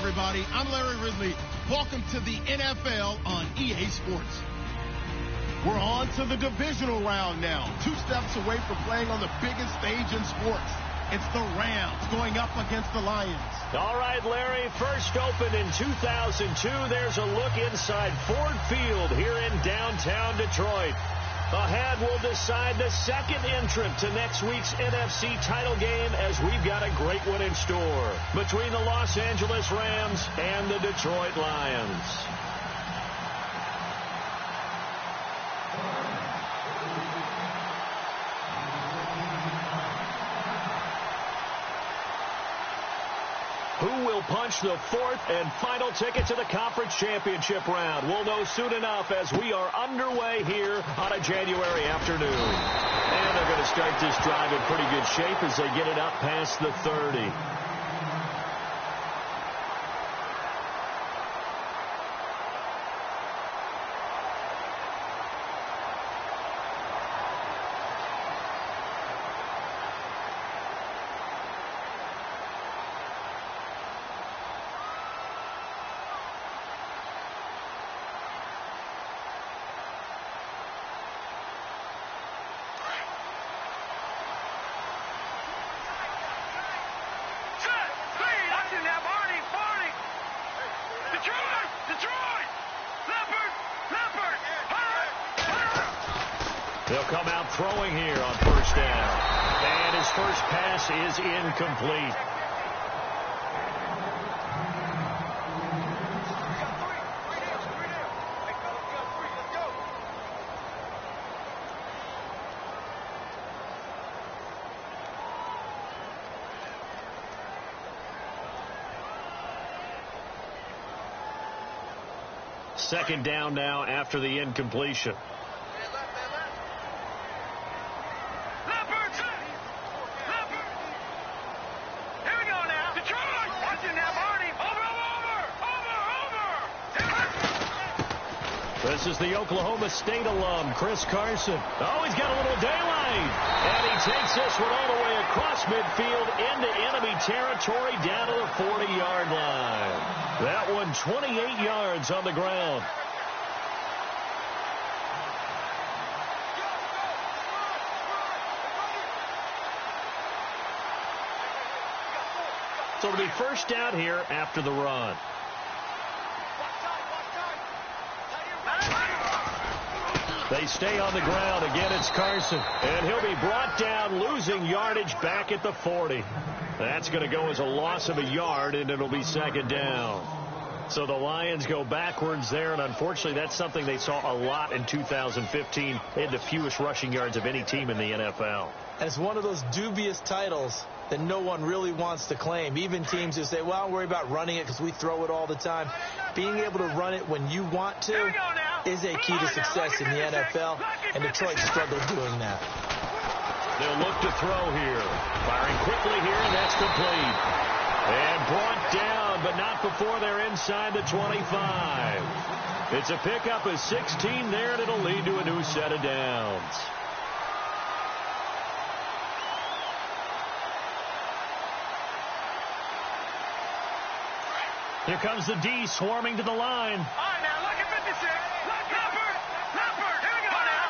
everybody. I'm Larry Ridley. Welcome to the NFL on EA Sports. We're on to the divisional round now. 2 steps away from playing on the biggest stage in sports. It's the Rams going up against the Lions. All right, Larry, first opened in 2002. There's a look inside Ford Field here in downtown Detroit. Ahead will decide the second entrant to next week's NFC title game, as we've got a great one in store between the Los Angeles Rams and the Detroit Lions. Who will punch the fourth and final ticket to the conference championship round? We'll know soon enough as we are underway here on a January afternoon. And they're going to start this drive in pretty good shape as they get it up past the 30. They'll come out throwing here on first down. And his first pass is incomplete. Second down now after the incompletion. This is the Oklahoma State alum, Chris Carson. Oh, he's got a little daylight. And he takes this one all the way across midfield into enemy territory down to the 40-yard line. That one 28 yards on the ground. So it'll be first down here after the run. They stay on the ground. Again, it's Carson. And he'll be brought down, losing yardage back at the 40. That's going to go as a loss of a yard, and it'll be second down. So the Lions go backwards there, and unfortunately that's something they saw a lot in 2015. They had the fewest rushing yards of any team in the NFL. And it's one of those dubious titles that no one really wants to claim. Even teams who say, well, I'll worry about running it because we throw it all the time. Being able to run it when you want to is a key to success in the NFL, and Detroit struggled doing that. They'll look to throw here. Firing quickly here, and that's complete. And brought down, but not before they're inside the 25. It's a pickup of 16 there, and it'll lead to a new set of downs. Here comes the D swarming to the line. All right, now look at 56. Look, Leopard. Here we go now.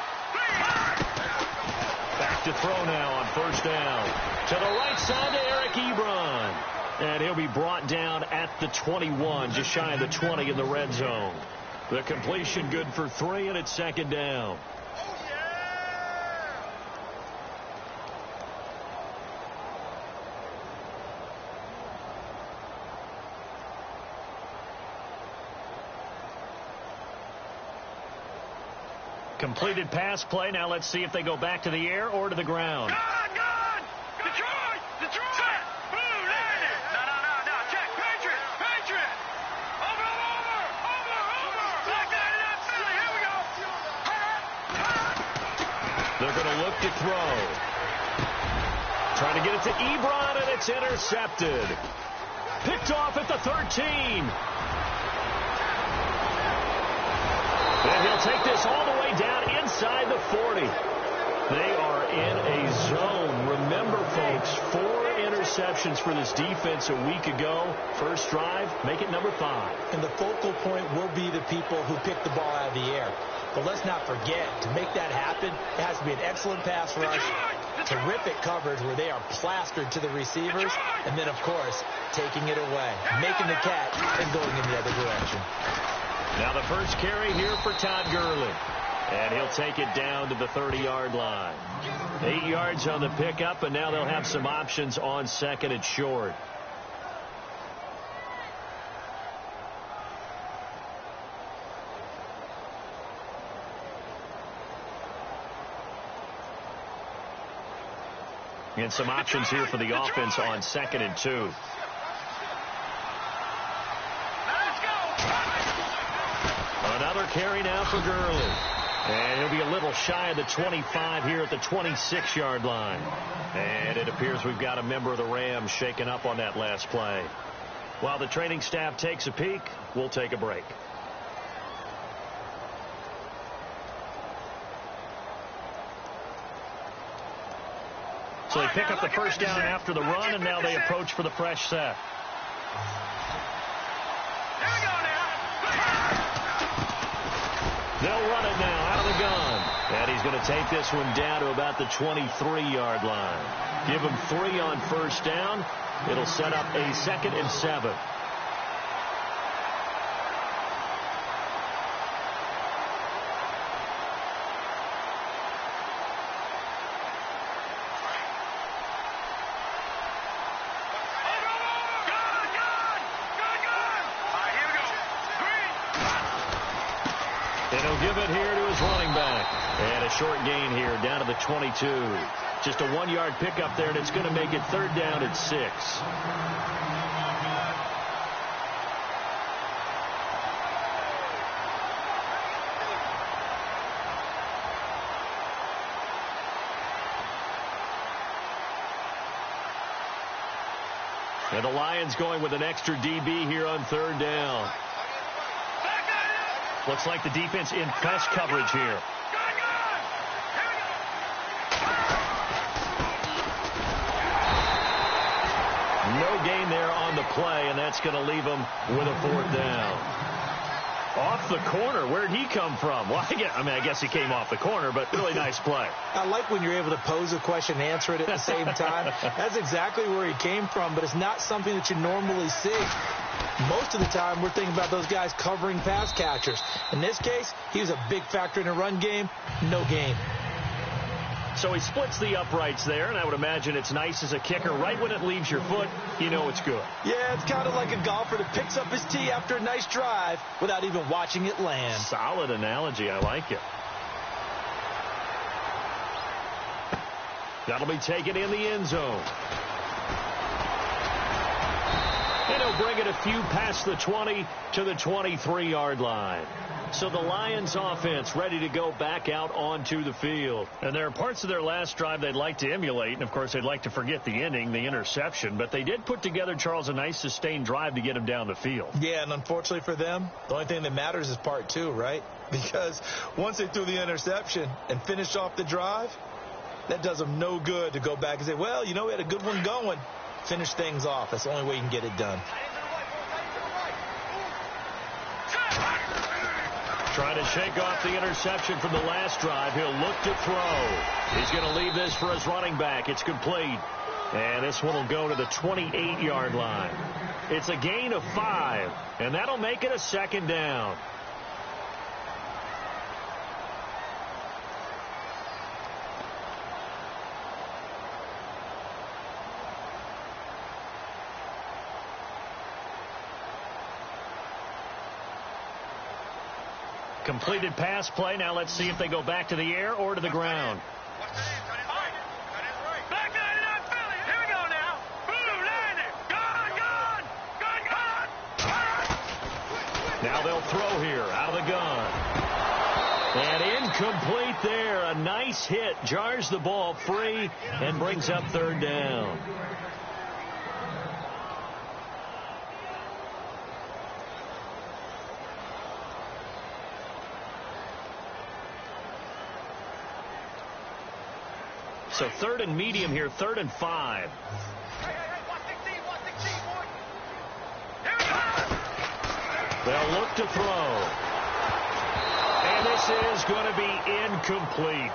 Back to throw now on first down. To the right side to Eric Ebron. And he'll be brought down at the 21, just shy of the 20 in the red zone. The completion good for 3, and it's second down. Completed pass play. Now let's see if they go back to the air or to the ground. Gone! Detroit! Set! Blue, land it! No. Check! Patriot! Over! Back that up, Philly! Here we go! They're going to look to throw. Trying to get it to Ebron, and it's intercepted. Picked off at the 13. And he'll take this all the way down inside the 40. They are in a zone. Remember, folks, 4 interceptions interceptions for this defense a week ago. First drive, make it number 5. And the focal point will be the people who pick the ball out of the air. But let's not forget, to make that happen, it has to be an excellent pass rush, terrific coverage where they are plastered to the receivers, and then, of course, taking it away, making the catch, and going in the other direction. Now the first carry here for Todd Gurley. And he'll take it down to the 30-yard line. 8 yards on the pickup, and now they'll have some options on second and short. And some options here for the offense on second and 2. Another carry now for Gurley. And he'll be a little shy of the 25 here at the 26-yard line. And it appears we've got a member of the Rams shaken up on that last play. While the training staff takes a peek, we'll take a break. So they pick up the first down after the run, and now they approach for the fresh set. They'll run it now out of the gun. And he's going to take this one down to about the 23-yard line. Give him 3 on first down. It'll set up a 2nd and 7. Give it here to his running back. And a short gain here down to the 22. Just a 1-yard pickup there, and it's going to make it 3rd down and 6. And the Lions going with an extra DB here on 3rd down. Looks like the defense in press coverage here. No gain there on the play, and that's going to leave them with a 4th down. Off the corner. Where'd he come from? Well, I guess he came off the corner, but really nice play. I like when you're able to pose a question and answer it at the same time. That's exactly where he came from, but it's not something that you normally see. Most of the time, we're thinking about those guys covering pass catchers. In this case, he was a big factor in the run game. No gain. So he splits the uprights there, and I would imagine it's nice as a kicker. Right when it leaves your foot, you know it's good. Yeah, it's kind of like a golfer that picks up his tee after a nice drive without even watching it land. Solid analogy. I like it. That'll be taken in the end zone. And he'll bring it a few past the 20 to the 23-yard line. So the Lions offense ready to go back out onto the field. And there are parts of their last drive they'd like to emulate. And, of course, they'd like to forget the ending, the interception. But they did put together, Charles, a nice sustained drive to get him down the field. Yeah, and unfortunately for them, the only thing that matters is part 2, right? Because once they threw the interception and finished off the drive, that does them no good to go back and say, well, we had a good one going. Finish things off. That's the only way you can get it done. Trying to shake off the interception from the last drive. He'll look to throw. He's going to leave this for his running back. It's complete. And this one will go to the 28-yard line. It's a gain of 5, and that'll make it a 2nd down. Completed pass play. Now let's see if they go back to the air or to the ground. Now they'll throw here out of the gun. And incomplete there. A nice hit. Jars the ball free and brings up 3rd down. So 3rd and medium here, 3rd and 5. They'll look to throw. And this is going to be incomplete.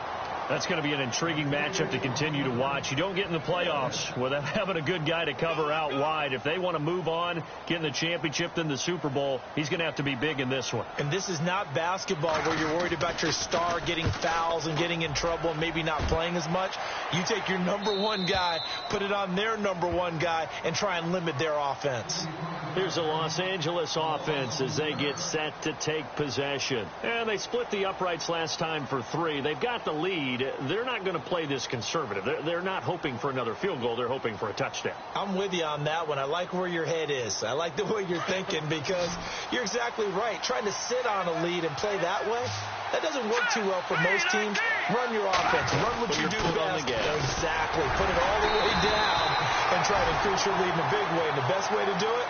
That's going to be an intriguing matchup to continue to watch. You don't get in the playoffs without having a good guy to cover out wide. If they want to move on, get in the championship, then the Super Bowl, he's going to have to be big in this one. And this is not basketball where you're worried about your star getting fouls and getting in trouble and maybe not playing as much. You take your number one guy, put it on their number one guy, and try and limit their offense. Here's the Los Angeles offense as they get set to take possession. And they split the uprights last time for 3. They've got the lead. They're not going to play this conservative. They're not hoping for another field goal. They're hoping for a touchdown. I'm with you on that one. I like where your head is. I like the way you're thinking because you're exactly right. Trying to sit on a lead and play that way, that doesn't work too well for most teams. Run your offense. Run what you do best. Exactly. Put it all the way down and try to increase your lead in a big way. And the best way to do it,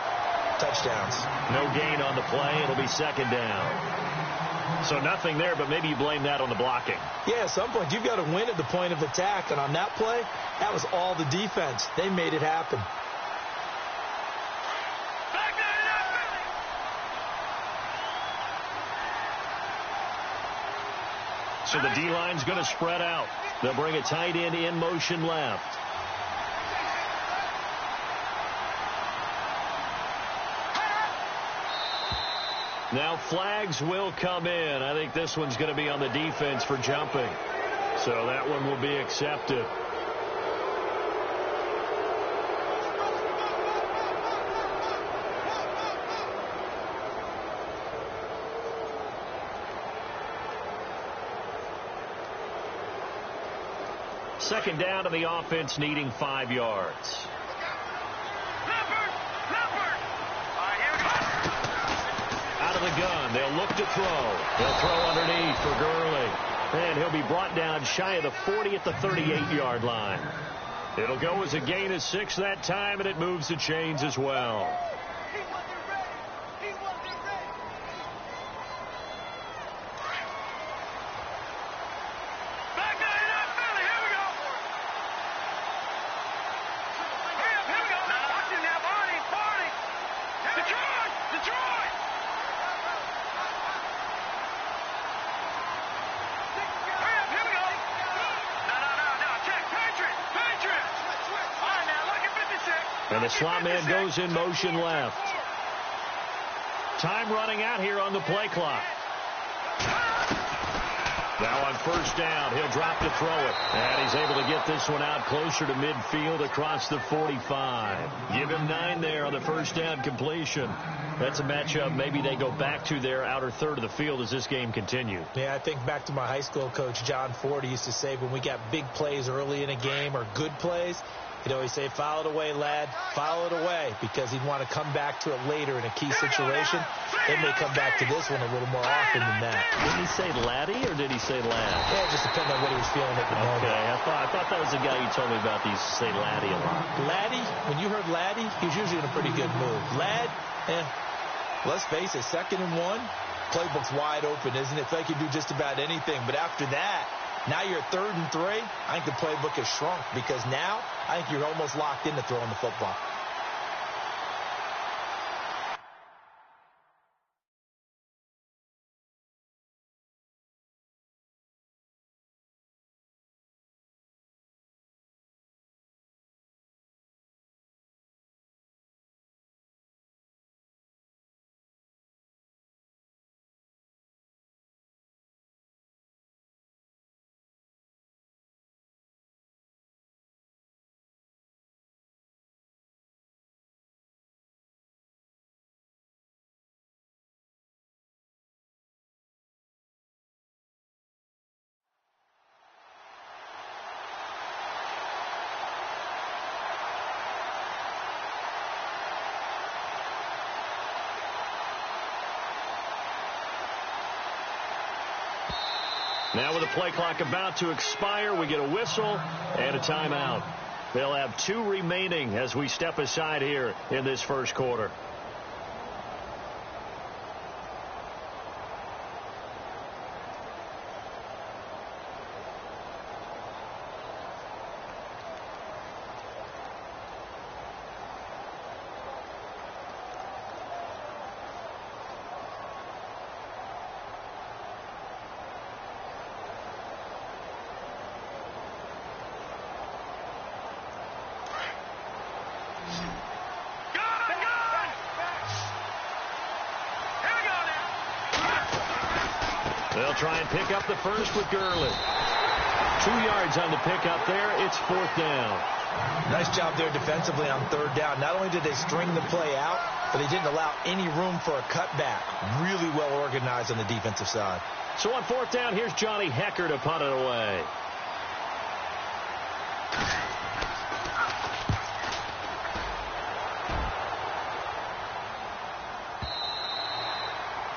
touchdowns. No gain on the play. It'll be second down. So nothing there, but maybe you blame that on the blocking. Yeah, at some point you've got to win at the point of attack. And on that play, that was all the defense. They made it happen. So the D-line's going to spread out. They'll bring a tight end in motion left. Now flags will come in. I think this one's going to be on the defense for jumping. So that one will be accepted. Second down to the offense needing 5 yards. Out of the gun. They'll look to throw. They'll throw underneath for Gurley. And he'll be brought down shy of the 40 at the 38-yard line. It'll go as a gain of 6 that time, and it moves the chains as well. And the slot man goes in motion left. Time running out here on the play clock. Now on first down, he'll drop to throw it. And he's able to get this one out closer to midfield across the 45. Give him 9 there on the first down completion. That's a matchup maybe they go back to their outer third of the field as this game continues. Yeah, I think back to my high school coach, John Ford. He used to say when we got big plays early in a game or good plays, he'd always say, foul it away, lad. Foul it away, because he'd want to come back to it later in a key situation. They may come back to this one a little more often than that. Did he say laddie or did he say lad? Yeah, it just depends on what he was feeling at the moment. Okay, I thought that was the guy you told me about. He used to say laddie a lot. Laddie, when you heard laddie, he was usually in a pretty good mood. Lad, let's face it, 2nd and 1, playbook's wide open, isn't it? It's like you do just about anything. But after that, now you're 3rd and 3. I think the playbook has shrunk because now I think you're almost locked into throwing the football. Now with the play clock about to expire, we get a whistle and a timeout. They'll have 2 remaining as we step aside here in this first quarter. They'll try and pick up the first with Gurley. 2 yards on the pickup there. It's 4th down. Nice job there defensively on 3rd down. Not only did they string the play out, but they didn't allow any room for a cutback. Really well organized on the defensive side. So on 4th down, here's Johnny Hecker to punt it away.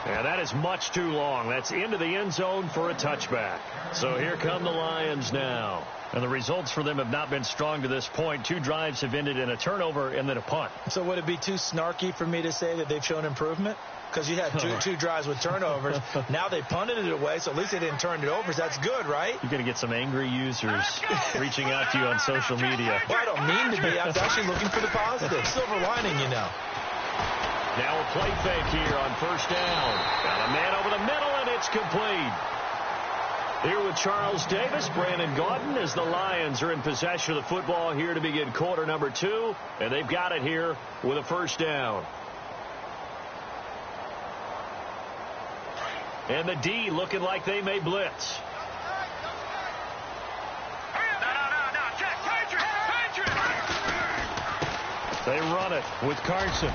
And that is much too long. That's into the end zone for a touchback. So here come the Lions now. And the results for them have not been strong to this point. 2 drives have ended in a turnover and then a punt. So would it be too snarky for me to say that they've shown improvement? Because you had two drives with turnovers. Now they punted it away, so at least they didn't turn it over. So that's good, right? You're going to get some angry users reaching out to you on social media. Well, I don't mean to be. I was actually looking for the positive. Silver lining, you know. Now a play fake here on 1st down. Got a man over the middle, and it's complete. Here with Charles Davis, Brandon Gaudin, as the Lions are in possession of the football here to begin quarter number 2. And they've got it here with a 1st down. And the D looking like they may blitz. They run it with Carson.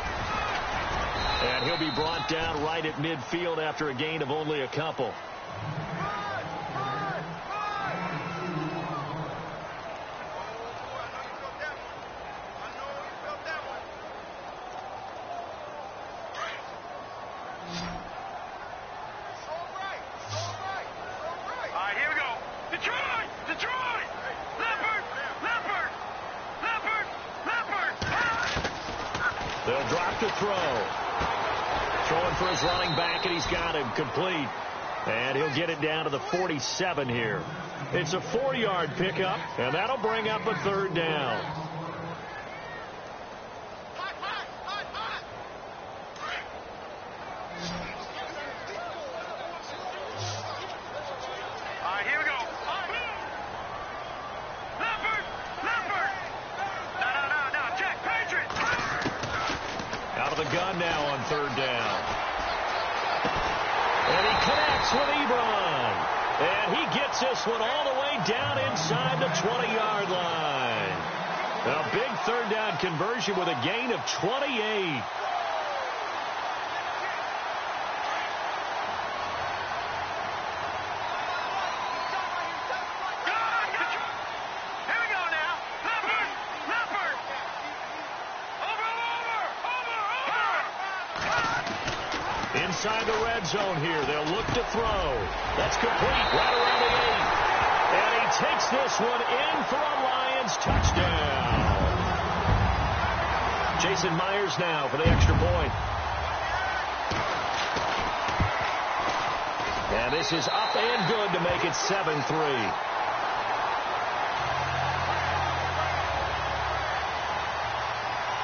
And he'll be brought down right at midfield after a gain of only a couple. They'll drop to throw. Throwing for his running back, and he's got him complete. And he'll get it down to the 47 here. It's a 4-yard pickup, and that'll bring up a 3rd down. Gun now on 3rd down. And he connects with Ebron. And he gets this one all the way down inside the 20-yard line. A big 3rd down conversion with a gain of 28. Inside the red zone here. They'll look to throw. That's complete right around the 8. And he takes this one in for a Lions touchdown. Jason Myers now for the extra point. And this is up and good to make it 7-3.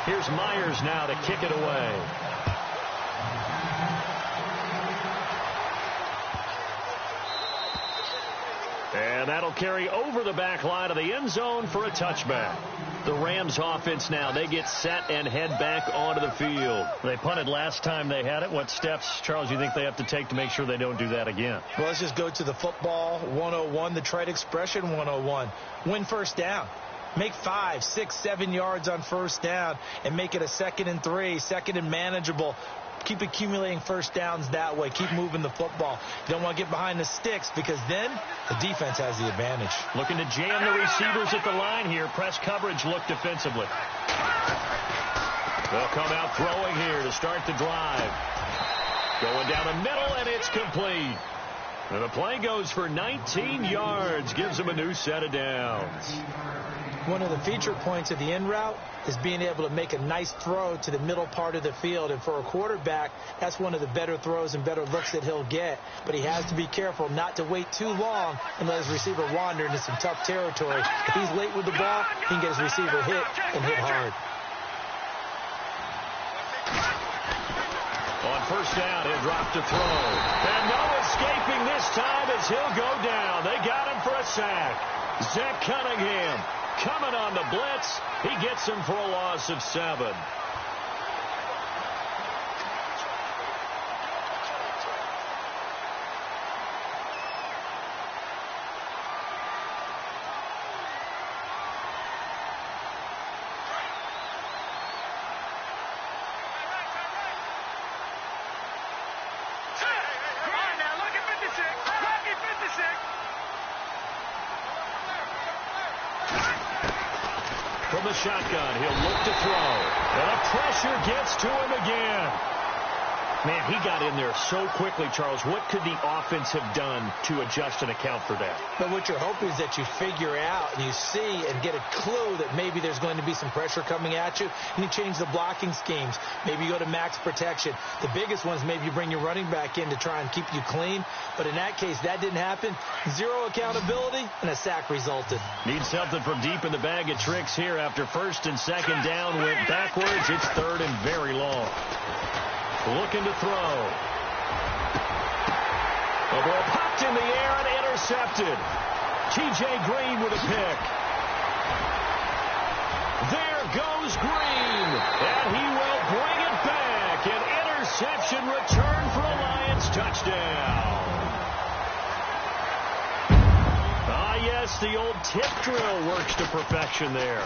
Here's Myers now to kick it away. And that'll carry over the back line of the end zone for a touchback. The Rams offense now, they get set and head back onto the field. They punted last time they had it. What steps, Charles, you think they have to take to make sure they don't do that again? Well, let's just go to the football 101, the trade expression 101. Win 1st down. Make 5, 6, 7 yards on 1st down and make it a 2nd and 3, 2nd and manageable. Keep accumulating 1st downs that way. Keep moving the football. You don't want to get behind the sticks because then the defense has the advantage. Looking to jam the receivers at the line here. Press coverage look defensively. They'll come out throwing here to start the drive. Going down the middle, and it's complete. And the play goes for 19 yards. Gives them a new set of downs. One of the feature points of the in route is being able to make a nice throw to the middle part of the field. And for a quarterback, that's one of the better throws and better looks that he'll get. But he has to be careful not to wait too long and let his receiver wander into some tough territory. If he's late with the ball, he can get his receiver hit and hit hard. On 1st down, he'll drop to throw. And no escaping this time as he'll go down. They got him for a sack. Zach Cunningham coming on the blitz. He gets him for a loss of 7. the shotgun. He'll look to throw. And the pressure gets to him again. Man, he got in there so quickly, Charles. What could the offense have done to adjust and account for that? But what you're hoping is that you figure out and you see and get a clue that maybe there's going to be some pressure coming at you, and you change the blocking schemes. Maybe you go to max protection. The biggest one is maybe you bring your running back in to try and keep you clean. But in that case, that didn't happen. Zero accountability, and a sack resulted. Need something from deep in the bag of tricks here after first and second down went backwards. It's third and very long. Looking to throw. The ball popped in the air and intercepted. T.J. Green with a pick. There goes Green. And he will bring it back. An interception return for a Lions touchdown. Yes, the old tip drill works to perfection there.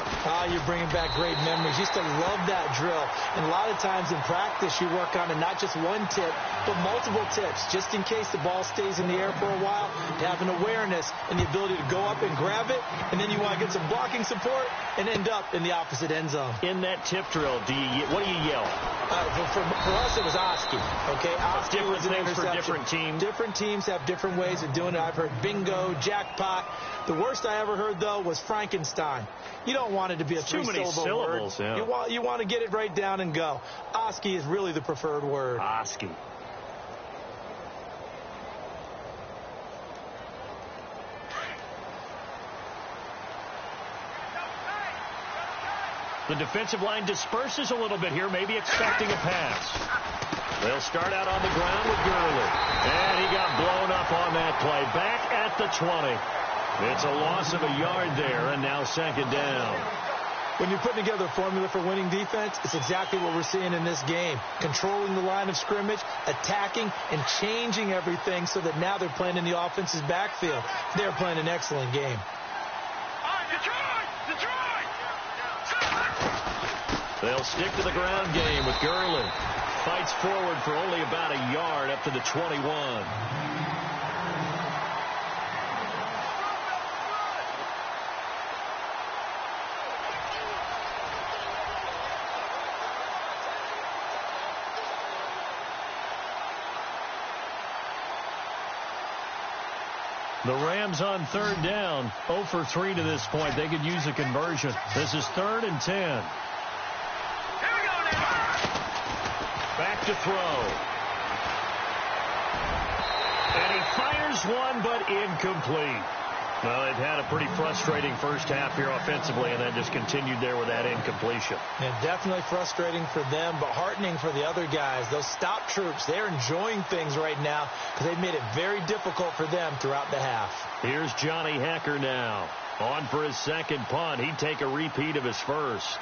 You're bringing back great memories. Used to love that drill. And a lot of times in practice, you work on it, not just one tip, but multiple tips, just in case the ball stays in the air for a while. You have an awareness and the ability to go up and grab it, and then you want to get some blocking support and end up in the opposite end zone. In that tip drill, what do you yell? For us, it was Oski. Okay, Oski was an interception. For different teams. Different teams have different ways of doing it. I've heard bingo, jackpot. The worst I ever heard, though, was Frankenstein. You don't want it to be a three-syllable word. Yeah. You want to get it right down and go. Oski is really the preferred word. Oski. The defensive line disperses a little bit here, maybe expecting a pass. They'll start out on the ground with Gurley. And he got blown up on that play. Back at the 20. It's a loss of a yard there, and now second down. When you're putting together a formula for winning defense, it's exactly what we're seeing in this game. Controlling the line of scrimmage, attacking, and changing everything so that now they're playing in the offense's backfield. They're playing an excellent game. They'll stick to the ground game with Gurley. Fights forward for only about a yard up to the 21. The Rams on third down, 0 for 3 to this point. They could use a conversion. This is 3rd and 10. Back to throw. And he fires one, but incomplete. Well, they've had a pretty frustrating first half here offensively, and then just continued there with that incompletion. And definitely frustrating for them, but heartening for the other guys. Those stop troops, they're enjoying things right now because they've made it very difficult for them throughout the half. Here's Johnny Hecker now. On for his second punt. He'd take a repeat of his first.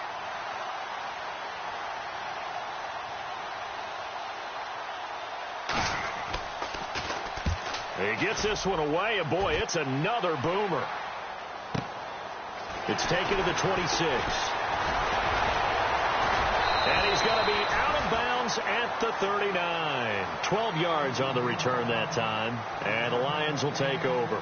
He gets this one away, and boy, it's another boomer. It's taken to the 26. And he's going to be out of bounds at the 39. 12 yards on the return that time, and the Lions will take over.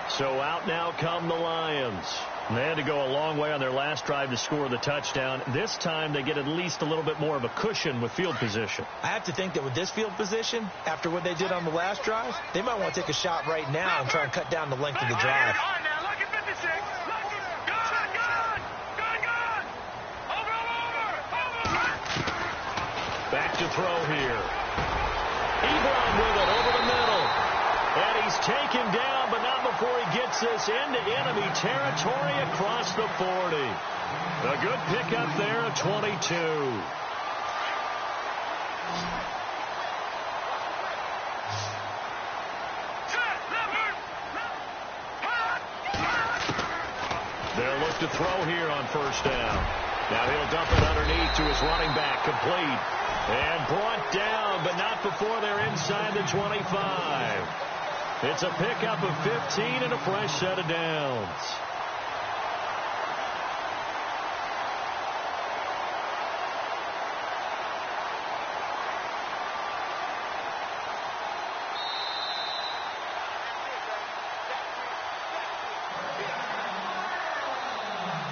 So out now come the Lions. They had to go a long way on their last drive to score the touchdown. This time they get at least a little bit more of a cushion with field position. I have to think that with this field position, after what they did on the last drive, they might want to take a shot right now and try and cut down the length of the drive. Back to throw here. Ebron with it over the middle. And he's taken down, but not before he gets this into enemy territory across the 40. A good pickup there at 22. They'll look to throw here on first down. Now he'll dump it underneath to his running back, complete. And brought down, but not before they're inside the 25. It's a pickup of 15 and a fresh set of downs.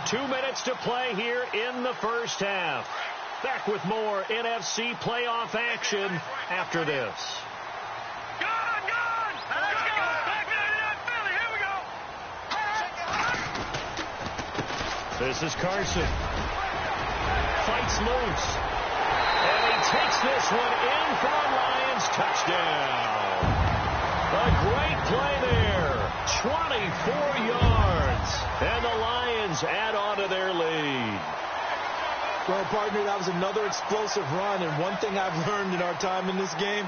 2 minutes to play here in the first half. Back with more NFC playoff action after this. This is Carson. Fights loose. And he takes this one in for a Lions touchdown. A great play there. 24 yards. And the Lions add on to their lead. Well, partner, that was another explosive run. And one thing I've learned in our time in this game,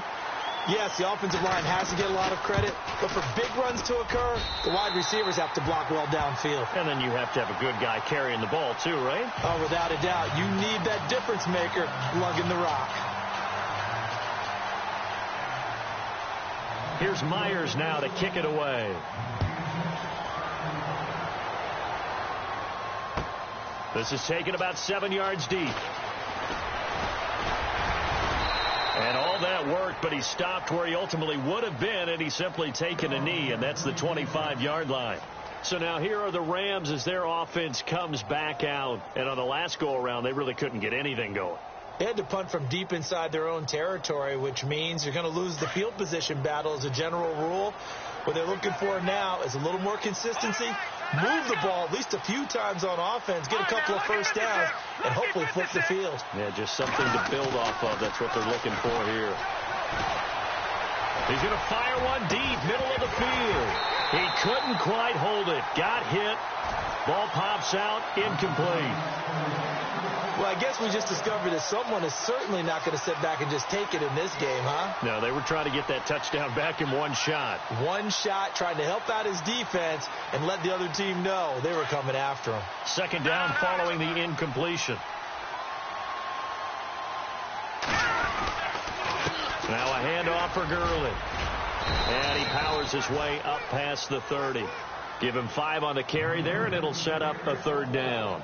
yes, the offensive line has to get a lot of credit, but for big runs to occur, the wide receivers have to block well downfield. And then you have to have a good guy carrying the ball too, right? Oh, without a doubt. You need that difference maker lugging the rock. Here's Myers now to kick it away. This is taken about 7 yards deep. And all that worked, but he stopped where he ultimately would have been, and he's simply taken a knee, and that's the 25-yard line. So now here are the Rams as their offense comes back out. And on the last go-around, they really couldn't get anything going. They had to punt from deep inside their own territory, which means you're going to lose the field position battle as a general rule. What they're looking for now is a little more consistency, move the ball at least a few times on offense, get a couple of first downs, and hopefully flip the field. Yeah, just something to build off of. That's what they're looking for here. He's going to fire one deep, middle of the field. He couldn't quite hold it. Got hit. Ball pops out, incomplete. Well, I guess we just discovered that someone is certainly not going to sit back and just take it in this game, huh? No, they were trying to get that touchdown back in one shot. One shot, trying to help out his defense and let the other team know they were coming after him. Second down following the incompletion. Now a handoff for Gurley. And he powers his way up past the 30. Give him 5 on the carry there, and it'll set up a third down.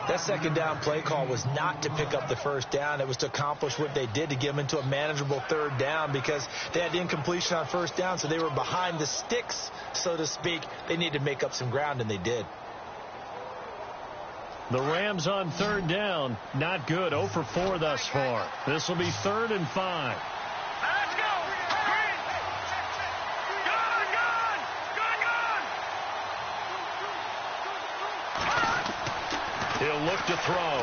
That second down play call was not to pick up the first down. It was to accomplish what they did, to get them into a manageable third down, because they had the incompletion on first down, so they were behind the sticks, so to speak. They needed to make up some ground, and they did. The Rams on third down, not good. 0 for 4 thus far. This will be 3rd and 5. Let's go! Green! Gun! He'll look to throw.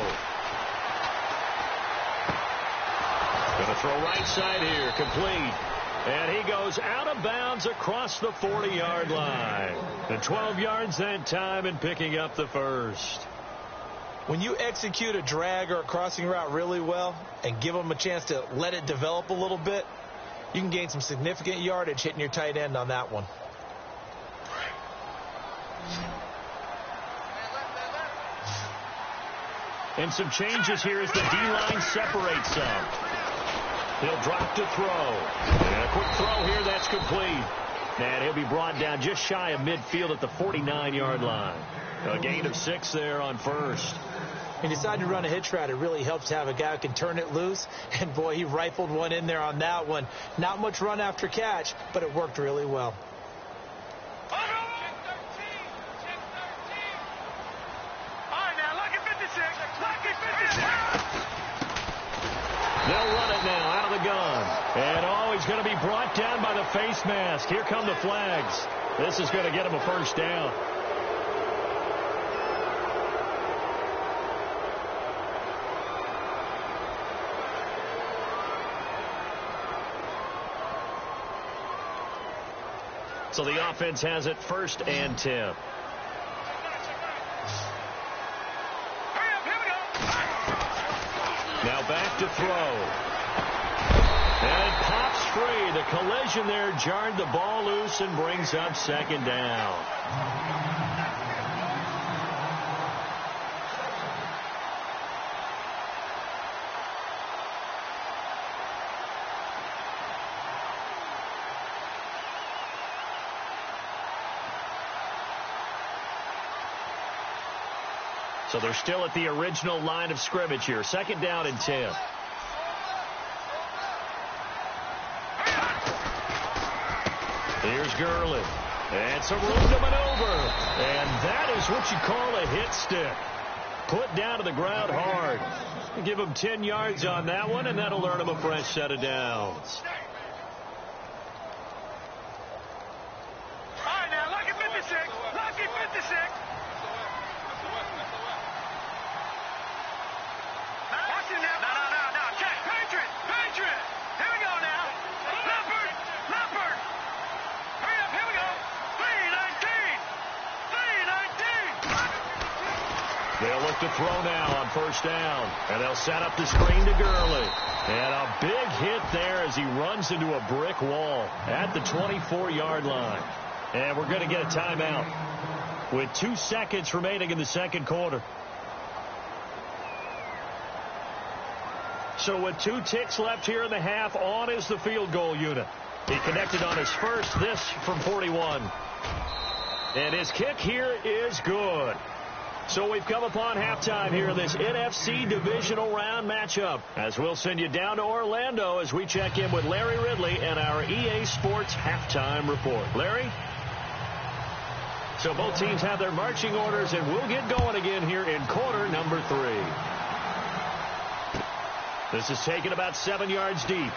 Going to throw right side here, complete. And he goes out of bounds across the 40-yard line. The 12 yards that time, and picking up the first. When you execute a drag or a crossing route really well and give them a chance to let it develop a little bit, you can gain some significant yardage hitting your tight end on that one. And some changes here as the D-line separates some. He'll drop to throw. And a quick throw here, that's complete. And he'll be brought down just shy of midfield at the 49-yard line. A gain of 6 there on first. He decided to run a hitch route. It really helps to have a guy who can turn it loose. And, boy, he rifled one in there on that one. Not much run after catch, but it worked really well. They'll run it now out of the gun. And, he's going to be brought down by the face mask. Here come the flags. This is going to get him a first down. So the offense has it 1st and 10. Now back to throw. And it pops free. The collision there jarred the ball loose and brings up 2nd down. So they're still at the original line of scrimmage here. 2nd down and 10. Here's Gurley. And some room to maneuver. And that is what you call a hit stick. Put down to the ground hard. Give him 10 yards on that one, and that'll earn him a fresh set of downs. All right, now, lucky 56. Lucky 56. Watch it now. No. Check. Patriot. Here we go now. Leopard. Hurry up. Here we go. 3-19. They'll look to throw now on first down. And they'll set up the screen to Gurley. And a big hit there as he runs into a brick wall at the 24-yard line. And we're going to get a timeout with 2 seconds remaining in the second quarter. So with 2 ticks left here in the half, on is the field goal unit. He connected on his first, this from 41. And his kick here is good. So we've come upon halftime here in this NFC Divisional Round matchup, as we'll send you down to Orlando as we check in with Larry Ridley and our EA Sports Halftime Report. Larry? So both teams have their marching orders, and we'll get going again here in quarter number 3. This is taken about 7 yards deep.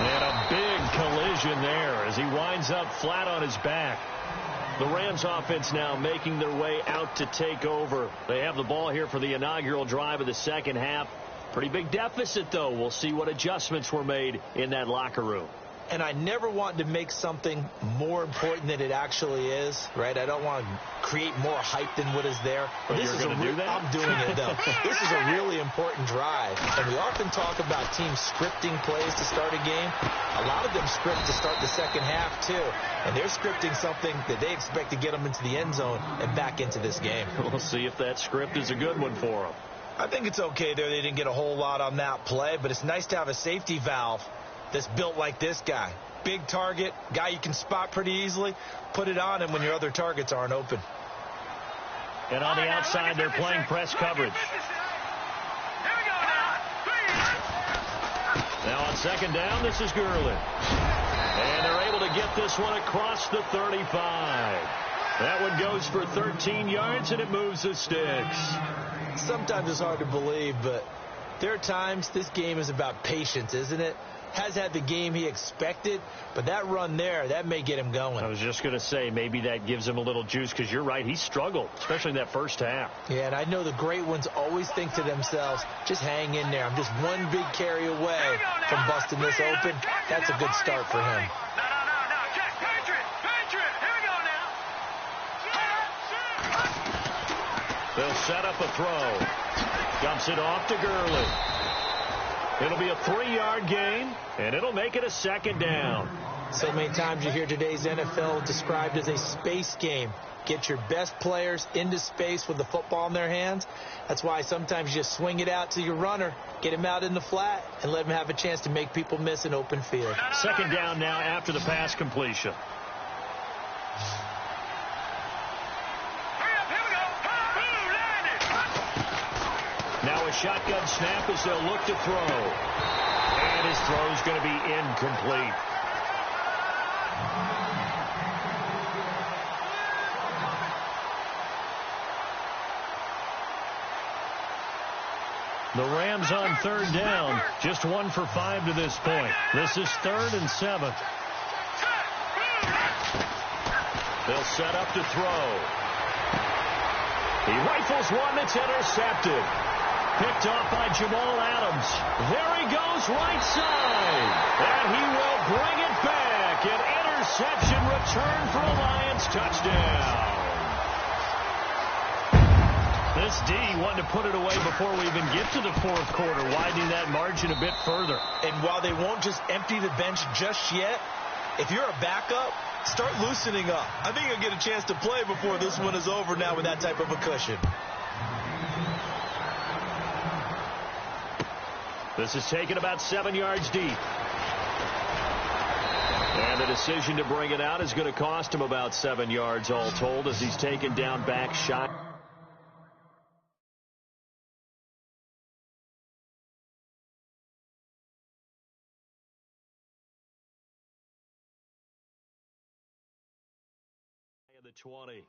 And a big collision there as he winds up flat on his back. The Rams offense now making their way out to take over. They have the ball here for the inaugural drive of the second half. Pretty big deficit, though. We'll see what adjustments were made in that locker room. And I never want to make something more important than it actually is, right? I don't want to create more hype than what is there. But you're going to do that? I'm doing it, though. This is a really important drive. And we often talk about teams scripting plays to start a game. A lot of them script to start the second half, too. And they're scripting something that they expect to get them into the end zone and back into this game. We'll see if that script is a good one for them. I think it's okay there. They didn't get a whole lot on that play, but it's nice to have a safety valve that's built like this guy. Big target, guy you can spot pretty easily. Put it on him when your other targets aren't open. And on the outside, they're playing press coverage. Now on second down, this is Gurley. And they're able to get this one across the 35. That one goes for 13 yards, and it moves the sticks. Sometimes it's hard to believe, but there are times this game is about patience, isn't it? Has had the game he expected, but that run there, that may get him going. I was just going to say, maybe that gives him a little juice, because you're right, he struggled, especially in that first half. Yeah, and I know the great ones always think to themselves, just hang in there. I'm just one big carry away from busting this open. That's a good start for him. No. Check. Patriot. Here we go now. They'll set up a throw. Dumps it off to Gurley. It'll be a 3-yard gain, and it'll make it a second down. So many times you hear today's NFL described as a space game. Get your best players into space with the football in their hands. That's why sometimes you just swing it out to your runner, get him out in the flat, and let him have a chance to make people miss an open field. Second down now after the pass completion. Now a shotgun snap as they'll look to throw. And his throw is going to be incomplete. The Rams on third down, just 1 for 5 to this point. This is 3rd and 7. They'll set up to throw. He rifles one that's intercepted. Picked off by Jamal Adams. There he goes right side. And he will bring it back. An interception return for a Lions touchdown. This D wanted to put it away before we even get to the fourth quarter, widening that margin a bit further. And while they won't just empty the bench just yet, if you're a backup, start loosening up. I think you'll get a chance to play before this one is over now with that type of a cushion. This is taken about 7 yards deep. And the decision to bring it out is going to cost him about 7 yards all told as he's taken down back shot. the 20.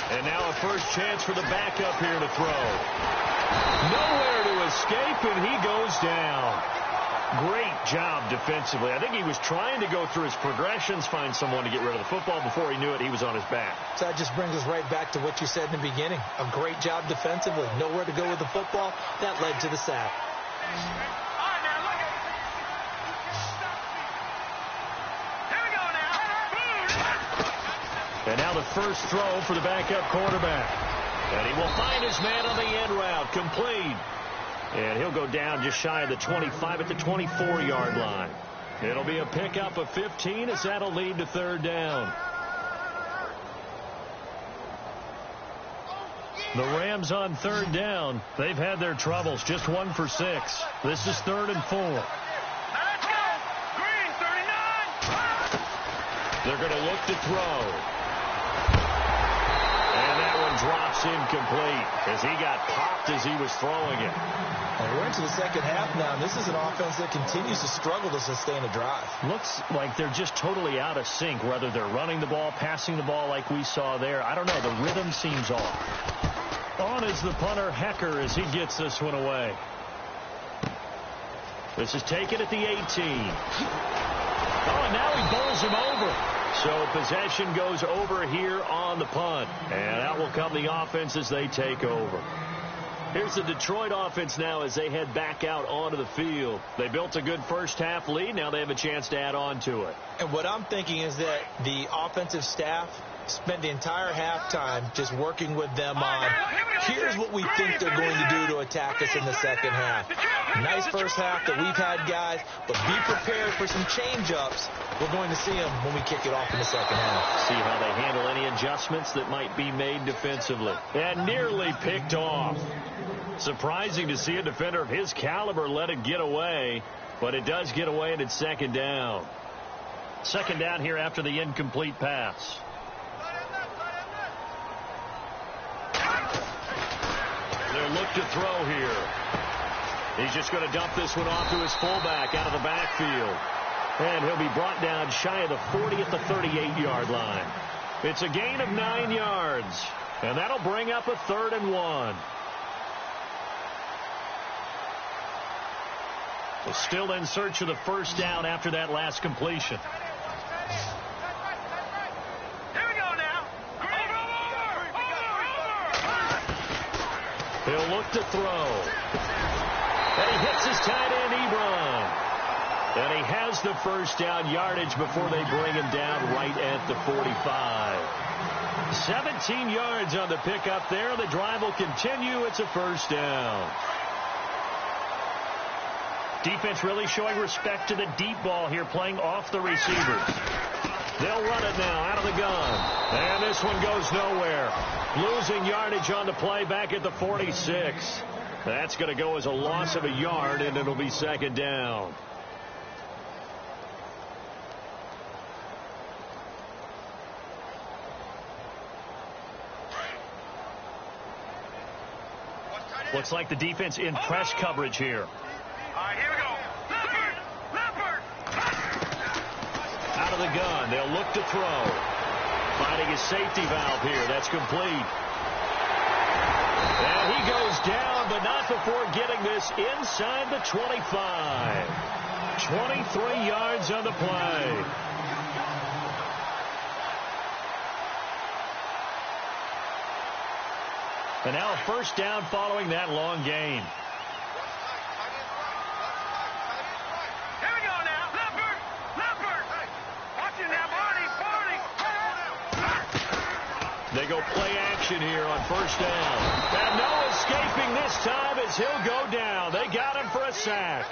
And now a first chance for the backup here to throw. Nowhere to escape, and he goes down. Great job defensively. I think he was trying to go through his progressions, find someone to get rid of the football. Before he knew it, he was on his back. So that just brings us right back to what you said in the beginning. A great job defensively. Nowhere to go with the football. That led to the sack. And now the first throw for the backup quarterback. And he will find his man on the end route. Complete. And he'll go down just shy of the 25 at the 24-yard line. It'll be a pickup of 15 as that'll lead to third down. The Rams on third down. They've had their troubles. Just 1 for 6. This is 3rd and 4. Let's go. Green, 39. They're going to look to throw. And that one drops incomplete as he got popped as he was throwing it. And we're into the second half now. This is an offense that continues to struggle to sustain a drive. Looks like they're just totally out of sync, whether they're running the ball, passing the ball like we saw there. I don't know. The rhythm seems off. On is the punter, Hecker, as he gets this one away. This is taken at the 18. Oh, and now he bowls him over. So possession goes over here on the punt. And out will come the offense as they take over. Here's the Detroit offense now as they head back out onto the field. They built a good first half lead. Now they have a chance to add on to it. And what I'm thinking is that the offensive staff spent the entire halftime just working with them on, here's what we think they're going to do to attack us in the second half. Nice first half that we've had, guys, but be prepared for some change-ups. We're going to see them when we kick it off in the second half. See how they handle any adjustments that might be made defensively. And nearly picked off. Surprising to see a defender of his caliber let it get away, but it does get away and it's second down. Second down here after the incomplete pass. They'll look to throw here. He's just going to dump this one off to his fullback out of the backfield. And he'll be brought down shy of the 40 at the 38-yard line. It's a gain of 9 yards. And that'll bring up a 3rd and 1. Still in search of the first down after that last completion. Here we go now. He'll look to throw. And he hits his tight end, Ebron. And he has the first down yardage before they bring him down right at the 45. 17 yards on the pickup there. The drive will continue. It's a first down. Defense really showing respect to the deep ball here, playing off the receivers. They'll run it now out of the gun. And this one goes nowhere. Losing yardage on the play back at the 46. That's going to go as a loss of a yard, and it'll be second down. Looks like the defense in press coverage here. All right, here we go. Leopard! Out of the gun. They'll look to throw. Finding his safety valve here. That's complete. And he goes down, but not before getting this inside the 25. 23 yards on the play. And now a first down following that long gain. Here we go now. Leopard! Watch it now, Barney! They go play action here on first down. And no escaping this time as he'll go down. They got him for a sack.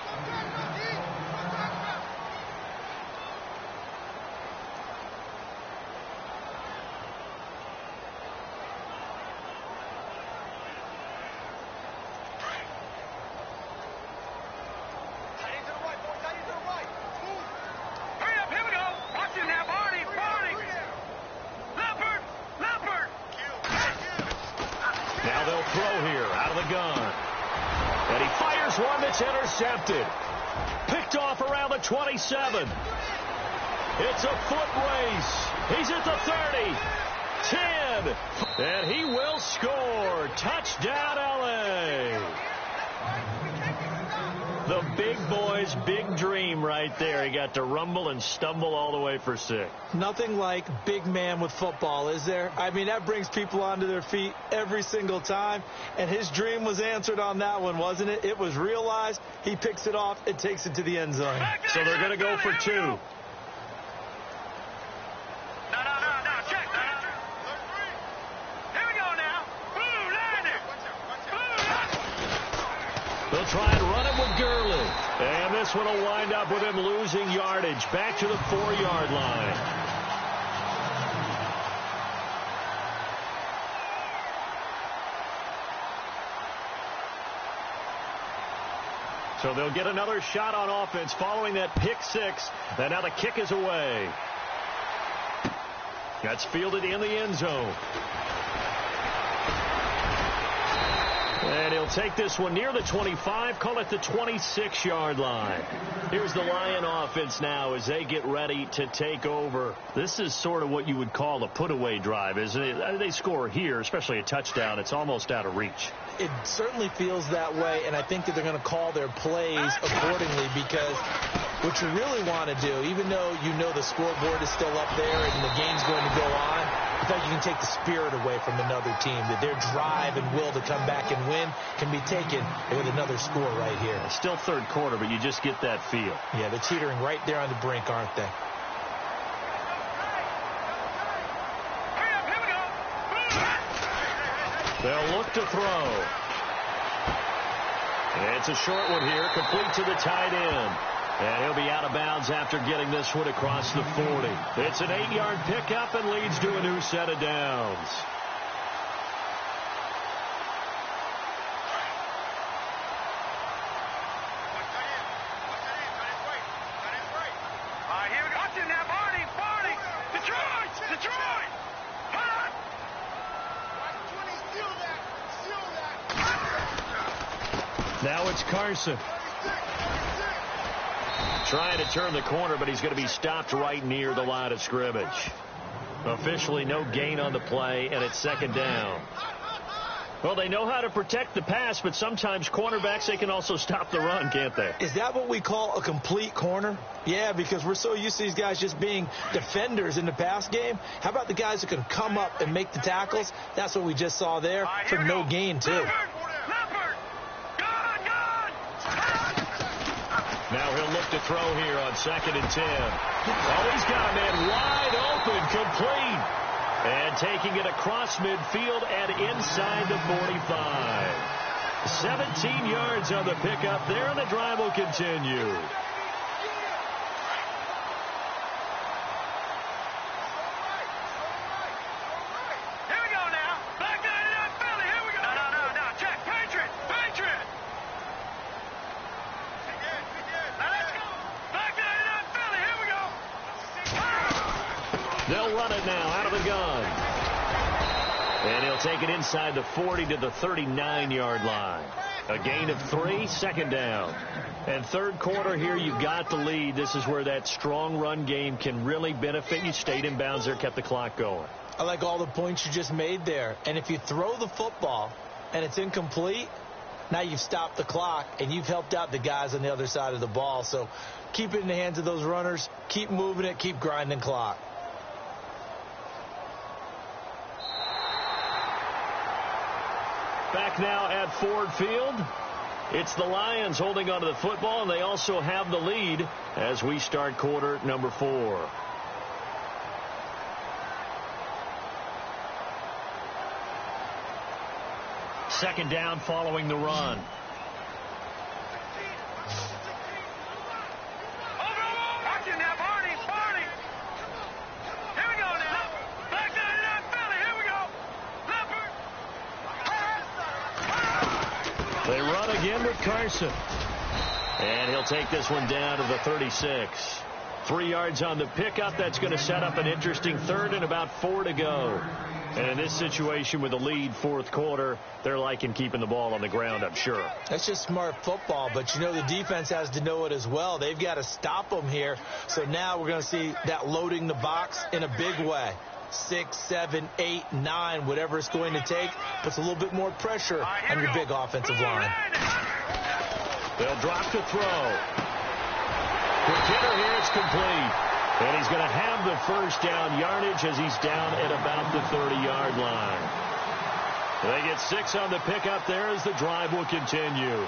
they'll throw here out of the gun. And he fires one that's intercepted. Picked off around the 27. It's a foot race. He's at the 30. 10. And he will score. Touchdown, L.A. The big boy's big dream right there. He got to rumble and stumble all the way for 6. Nothing like big man with football, is there? I mean, that brings people onto their feet every single time. And his dream was answered on that one, wasn't it? It was realized. He picks it off and takes it to the end zone. So they're going to go for 2. They'll try and run it with Gurley. And this one will wind up with him losing yardage back to the 4-yard line. So they'll get another shot on offense following that pick 6. And now the kick is away. That's fielded in the end zone. And he'll take this one near the 25, call it the 26-yard line. Here's the Lion offense now as they get ready to take over. This is sort of what you would call a put-away drive, isn't it? They score here, especially a touchdown. It's almost out of reach. It certainly feels that way, and I think that they're going to call their plays accordingly because what you really want to do, even though you know the scoreboard is still up there and the game's going to go on, I thought you can take the spirit away from another team, that their drive and will to come back and win can be taken with another score right here. Still third quarter, but you just get that feel. Yeah, they're teetering right there on the brink, aren't they? They'll look to throw. And it's a short one here, complete to the tight end. And he'll be out of bounds after getting this one across the 40. It's an 8-yard pickup and leads to a new set of downs. Here we go. Watch it now, Barney. Detroit. Now it's Carson. Trying to turn the corner, but he's going to be stopped right near the line of scrimmage. Officially no gain on the play, and it's second down. Well, they know how to protect the pass, but sometimes cornerbacks, they can also stop the run, can't they? Is that what we call a complete corner? Yeah, because we're so used to these guys just being defenders in the pass game. How about the guys who can come up and make the tackles? That's what we just saw there for no gain, too. Now he'll look to throw here on 2nd and 10. Oh, he's got a man wide open, complete. And taking it across midfield and inside the 45. 17 yards on the pickup there, and the drive will continue. They'll run it now out of the gun. And he'll take it inside the 40 to the 39-yard line. A gain of 3, second down. And third quarter here, you got the lead. This is where that strong run game can really benefit you. Stayed in bounds there, kept the clock going. I like all the points you just made there. And if you throw the football and it's incomplete, now you've stopped the clock and you've helped out the guys on the other side of the ball. So keep it in the hands of those runners. Keep moving it. Keep grinding clock. Back now at Ford Field. It's the Lions holding onto the football, and they also have the lead as we start quarter number 4. Second down following the run. They run again with Carson. And he'll take this one down to the 36. 3 yards on the pickup. That's going to set up an interesting third and about 4 to go. And in this situation with the lead fourth quarter, they're liking keeping the ball on the ground, I'm sure. That's just smart football, but you know the defense has to know it as well. They've got to stop them here. So now we're going to see that loading the box in a big way. 6, 7, 8, 9, whatever it's going to take, puts a little bit more pressure on your big offensive line. They'll drop to throw. Quick hitter here, it's complete. And he's going to have the first down yardage as he's down at about the 30-yard line. They get 6 on the pickup there as the drive will continue.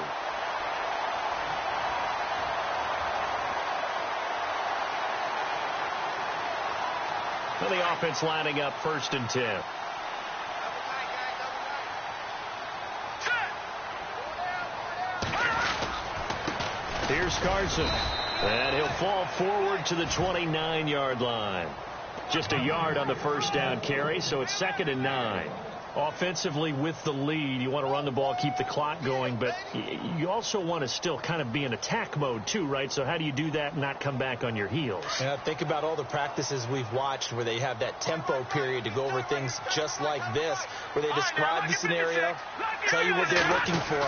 So the offense lining up 1st and 10. Here's Carson. And he'll fall forward to the 29-yard line. Just a yard on the first down carry, so it's 2nd and 9. Offensively with the lead, you want to run the ball, keep the clock going, but you also want to still kind of be in attack mode too, right? So how do you do that and not come back on your heels? Yeah, think about all the practices we've watched where they have that tempo period to go over things just like this, where they describe the scenario, tell you what they're looking for,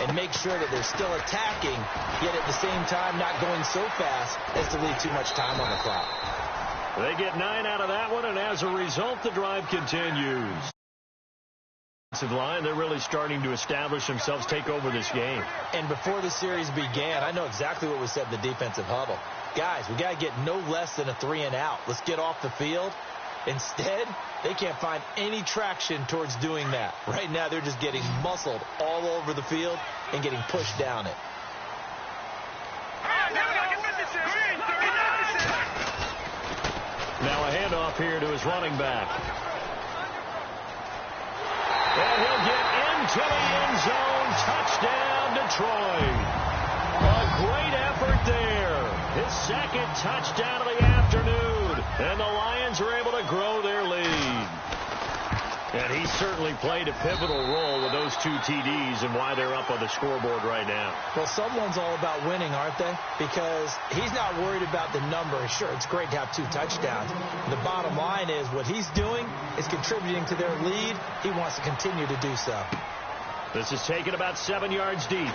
and make sure that they're still attacking, yet at the same time not going so fast as to leave too much time on the clock. They get 9 out of that one, and as a result, the drive continues. Line, they're really starting to establish themselves, take over this game. And before the series began, I know exactly what was said in the defensive huddle. Guys, we got to get no less than a 3-and-out. Let's get off the field. Instead, they can't find any traction towards doing that. Right now, they're just getting muscled all over the field and getting pushed down it. Now a handoff here to his running back. And he'll get into the end zone. Touchdown, Detroit. A great effort there. His 2nd touchdown of the afternoon. And the Lions are able to grow their lead. And he certainly played a pivotal role with those 2 TDs and why they're up on the scoreboard right now. Well, someone's all about winning, aren't they? Because he's not worried about the number. Sure, it's great to have 2 touchdowns. The bottom line is what he's doing is contributing to their lead. He wants to continue to do so. This is taken about 7 yards deep.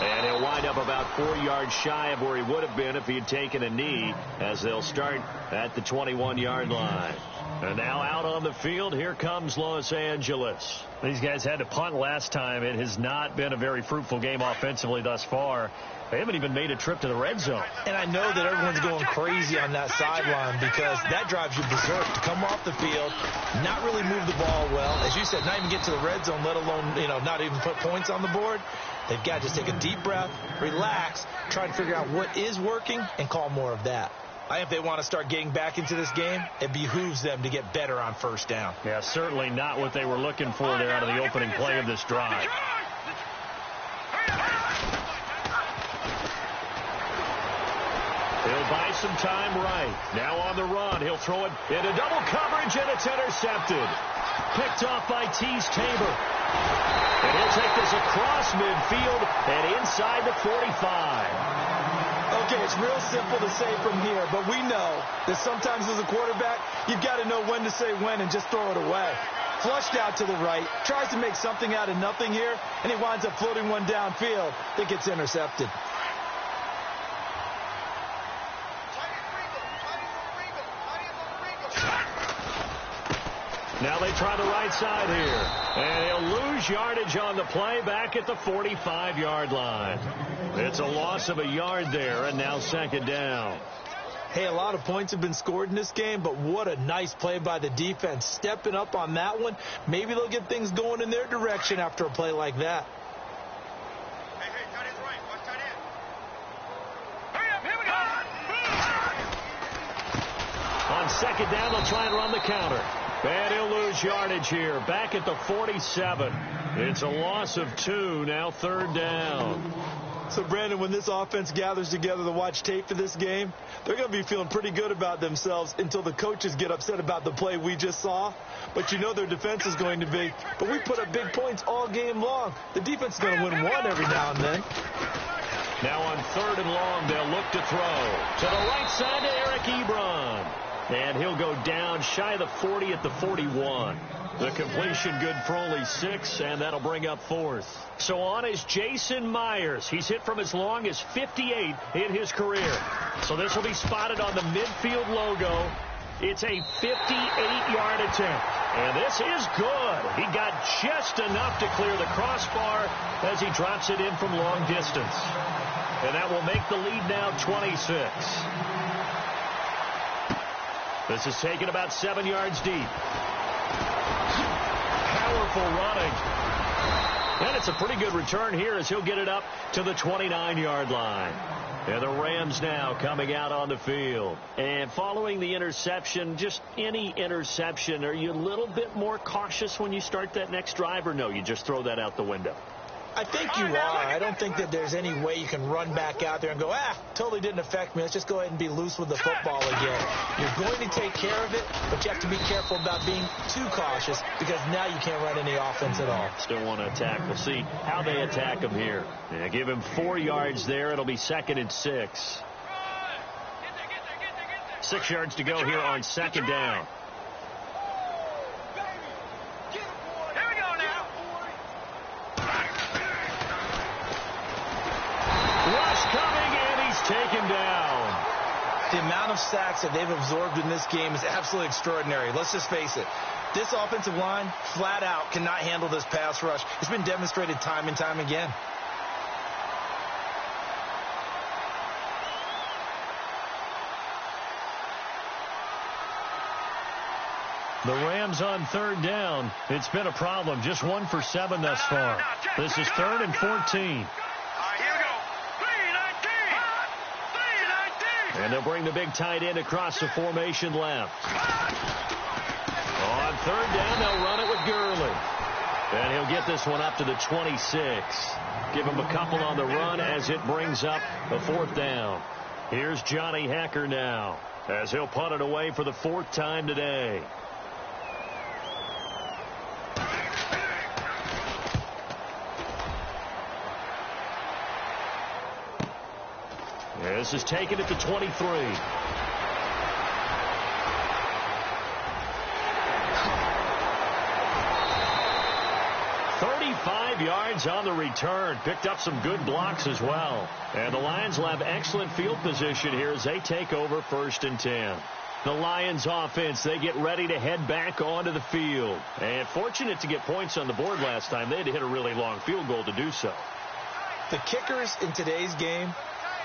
And he'll wind up about 4 yards shy of where he would have been if he had taken a knee, as they'll start at the 21-yard line. And now out on the field, here comes Los Angeles. These guys had to punt last time. It has not been a very fruitful game offensively thus far. They haven't even made a trip to the red zone. And I know that everyone's going crazy on that sideline because that drives you berserk to come off the field, not really move the ball well. As you said, not even get to the red zone, let alone, not even put points on the board. They've got to just take a deep breath, relax, try to figure out what is working, and call more of that. I think if they want to start getting back into this game, it behooves them to get better on first down. Yeah, certainly not what they were looking for there out of the opening play of this drive. He'll buy some time right. Now on the run. He'll throw it into double coverage, and it's intercepted. Picked off by Tease Tabor. And he'll take this across midfield and inside the 45. Okay, it's real simple to say from here, but we know that sometimes as a quarterback, you've got to know when to say when and just throw it away. Flushed out to the right, tries to make something out of nothing here, and he winds up floating one downfield that gets intercepted. Now they try the right side here. And he'll lose yardage on the play back at the 45-yard line. It's a loss of a yard there, and now 2nd down. Hey, a lot of points have been scored in this game, but what a nice play by the defense. Stepping up on that one. Maybe they'll get things going in their direction after a play like that. Hey, tight end's right. Watch tight end. Hurry up, here we go. On 2nd down, they'll try and run the counter. And he'll lose yardage here. Back at the 47. It's a loss of 2. Now 3rd down. So, Brandon, when this offense gathers together to watch tape for this game, they're going to be feeling pretty good about themselves until the coaches get upset about the play we just saw. But you know their defense is going to be. But we put up big points all game long. The defense is going to win one every now and then. Now on 3rd and long, they'll look to throw. To the right side to Eric Ebron. And he'll go down shy of the 40 at the 41. The completion good for only 6, and that'll bring up 4th. So on is Jason Myers. He's hit from as long as 58 in his career. So this will be spotted on the midfield logo. It's a 58-yard attempt. And this is good. He got just enough to clear the crossbar as he drops it in from long distance. And that will make the lead now 26. This is taken about 7 yards deep. Powerful running. And it's a pretty good return here as he'll get it up to the 29-yard line. And the Rams now coming out on the field. And following the interception, just any interception, are you a little bit more cautious when you start that next drive, or no, you just throw that out the window? I think you are. I don't think that there's any way you can run back out there and go, totally didn't affect me. Let's just go ahead and be loose with the football again. You're going to take care of it, but you have to be careful about being too cautious because now you can't run any offense at all. Still want to attack. We'll see how they attack him here. Yeah, give him 4 yards there. It'll be 2nd and 6. 6 yards to go here on 2nd down. Taken down. The amount of sacks that they've absorbed in this game is absolutely extraordinary. Let's just face it. This offensive line, flat out, cannot handle this pass rush. It's been demonstrated time and time again. The Rams on 3rd down. It's been a problem. Just 1 for 7 thus far. This is 3rd and 14. And they'll bring the big tight end across the formation left. On 3rd down, they'll run it with Gurley. And he'll get this one up to the 26. Give him a couple on the run as it brings up the 4th down. Here's Johnny Hecker now as he'll punt it away for the 4th time today. This is taken at the 23. 35 yards on the return. Picked up some good blocks as well. And the Lions will have excellent field position here as they take over 1st and 10. The Lions offense, they get ready to head back onto the field. And fortunate to get points on the board last time. They had to hit a really long field goal to do so. The kickers in today's game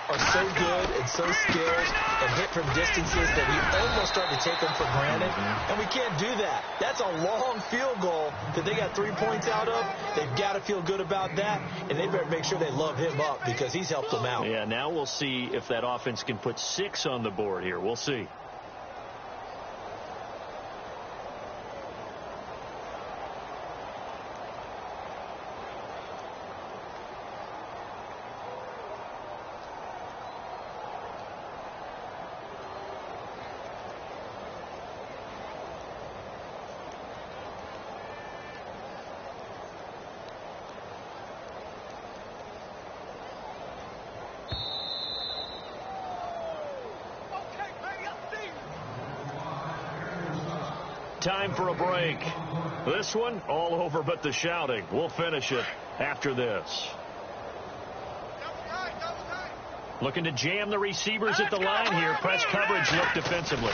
are so good and so skilled and hit from distances that we almost start to take them for granted. And we can't do that. That's a long field goal that they got 3 points out of. They've got to feel good about that, and they better make sure they love him up because he's helped them out. Yeah, now we'll see if that offense can put 6 on the board here. We'll see. Time for a break. This one, all over but the shouting. We'll finish it after this. Looking to jam the receivers at the line here. Press coverage look defensively.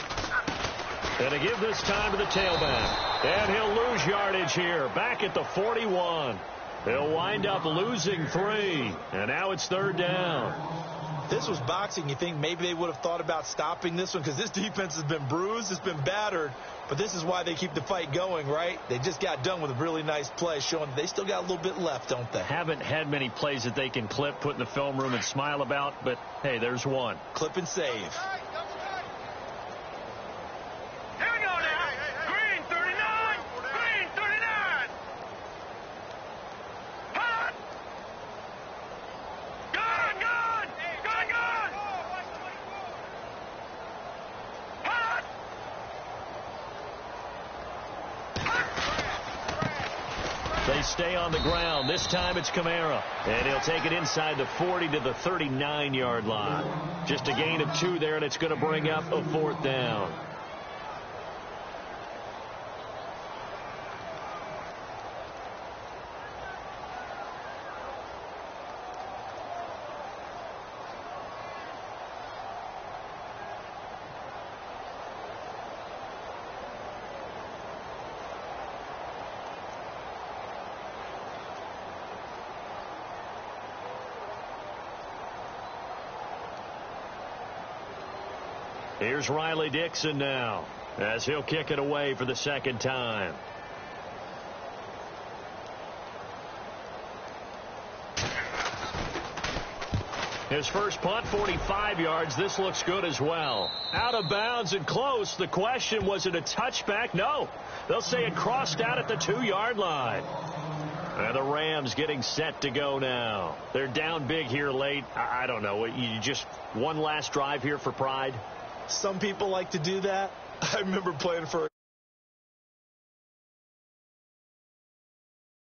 And to give this time to the tailback. And he'll lose yardage here. Back at the 41. He'll wind up losing 3. And now it's 3rd down. This was boxing. You think maybe they would have thought about stopping this one because this defense has been bruised, it's been battered, but this is why they keep the fight going, right? They just got done with a really nice play showing they still got a little bit left, don't they? Haven't had many plays that they can clip, put in the film room and smile about, but hey, there's one. Clip and save. They stay on the ground. This time it's Kamara. And he'll take it inside the 40 to the 39-yard line. Just a gain of 2 there, and it's going to bring up a 4th down. Here's Riley Dixon now as he'll kick it away for the second time. His first punt, 45 yards. This looks good as well. Out of bounds and close. The question, was it a touchback? No. They'll say it crossed out at the 2-yard line. And the Rams getting set to go now. They're down big here late. I don't know. You just one last drive here for pride? Some people like to do that. I remember playing for